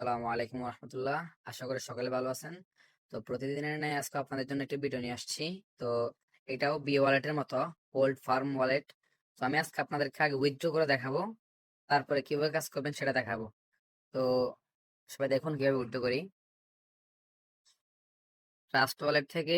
আসসালামু আলাইকুম রহমতুল্লাহ। আশা করি সকালে ভালো আছেন। তো প্রতিদিনের ন্যায় আজকে আপনাদের জন্য একটি ভিডিও নিয়ে আসছি। তো এটাও বি ওয়ালেটের মতো, ওল্ড ফার্ম ওয়ালেট। তো আমি আজকে আপনাদেরকে আগে উইথড্র করে দেখাবো, তারপরে কিভাবে কাজ করবেন সেটা দেখাবো। তো সবাই দেখুন কিভাবে উইথড্র করি। ট্রাস্ট ওয়ালেট থেকে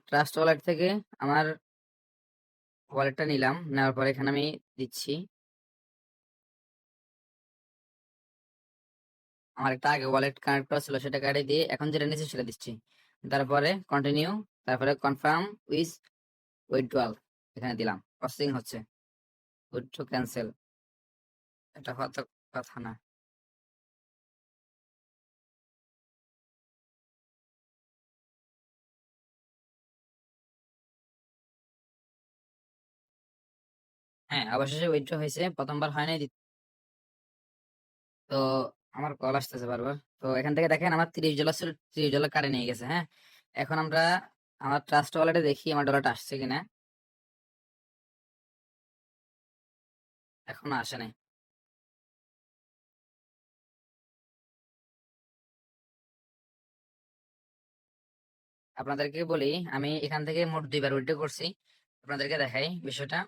ট্রাস্ট ওয়ালেট থেকে আমার ওয়ালেটটা নিলাম, নেওয়ার পরে এখানে আমি দিচ্ছি। আমার একটা আগে ওয়ালেট কানেক্ট করা ছিল, সেটা কাটে দিয়ে এখন যেটা নিচ্ছি সেটা দিচ্ছি। তারপরে কন্টিনিউ, তারপরে কনফার্ম উইথ উইথড্রয়াল এখানে দিলাম। প্রসেসিং হচ্ছে। উইথড্র ক্যান্সেল, এটা হওয়ার তো কথা না। হ্যাঁ, অবশেষে উইথড্র হয়েছে, প্রথমবার হয় নাই। তো আমার কল আসতেছে বারবার। তো এখান থেকে দেখেন আমার $30 ছিল, $30 কাটে নিয়ে গেছে। হ্যাঁ, এখন আমরা আমার ট্রাস্ট ওয়ালেটে দেখি আমার ডলারটা আসছে কিনা। এখনো আসে নাই। আপনাদেরকে বলি, আমি এখান থেকে মোট 2বার উইথড্র করছি। আপনাদেরকে দেখাই বিষয়টা।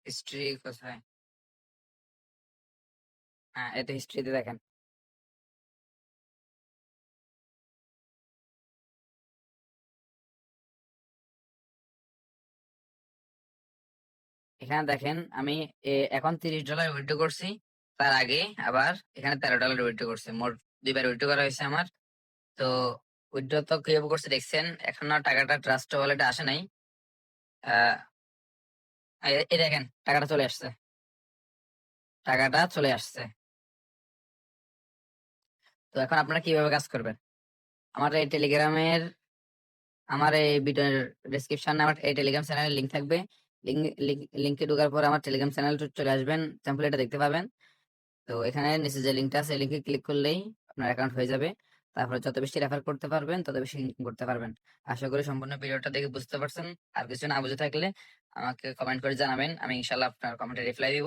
হিস্ট্রি কোথায়? হ্যাঁ, এতে হিস্ট্রিতে দেখেন। এখানে দেখেন আমি এখন $30 উইথড্র করছি। তার আগে আবার এখানে $13 উইথড্র করছি। মোট 2বার উইথড্র করা হয়েছে আমার। তো উইথড্র তো কিভাবে করছে দেখছেন। এখনো টাকাটা ট্রাস্ট ওয়ালেটে আসে নাই। আহ এই দেখেন টাকাটা চলে আসছে। টাকাটা চলে আসছে। তো এখন আপনারা কিভাবে কাজ করবেন? আমার এই টেলিগ্রামের আমার এই ভিডিওর ডেসক্রিপশনে আমার এই টেলিগ্রাম চ্যানেলের লিংক থাকবে। লিংকে ঢোকার পর আমার টেলিগ্রাম চ্যানেল চলে আসবেন, টেমপ্লেটটা দেখতে পাবেন। তো এখানে নিচে যে লিঙ্কটা আছে, লিঙ্কে ক্লিক করলেই আপনার অ্যাকাউন্ট হয়ে যাবে। তারপরে যত বেশি রেফার করতে পারবেন তত বেশি ইনকাম করতে পারবেন। আশা করি সম্পূর্ণ ভিডিওটা দেখে বুঝতে পারছেন। আর কিছু না বুঝে থাকলে আমাকে কমেন্ট করে জানাবেন, আমি ইনশাল্লাহ আপনার কমেন্টে রিপ্লাই দিব।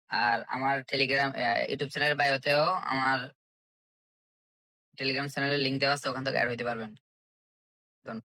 আর আমার টেলিগ্রাম ইউটিউব চ্যানেলের বায়োতেও আমার টেলিগ্রাম চ্যানেলের লিঙ্ক দেওয়া আছে, ওখান থেকে অ্যাড হইতে পারবেন। ধন্যবাদ।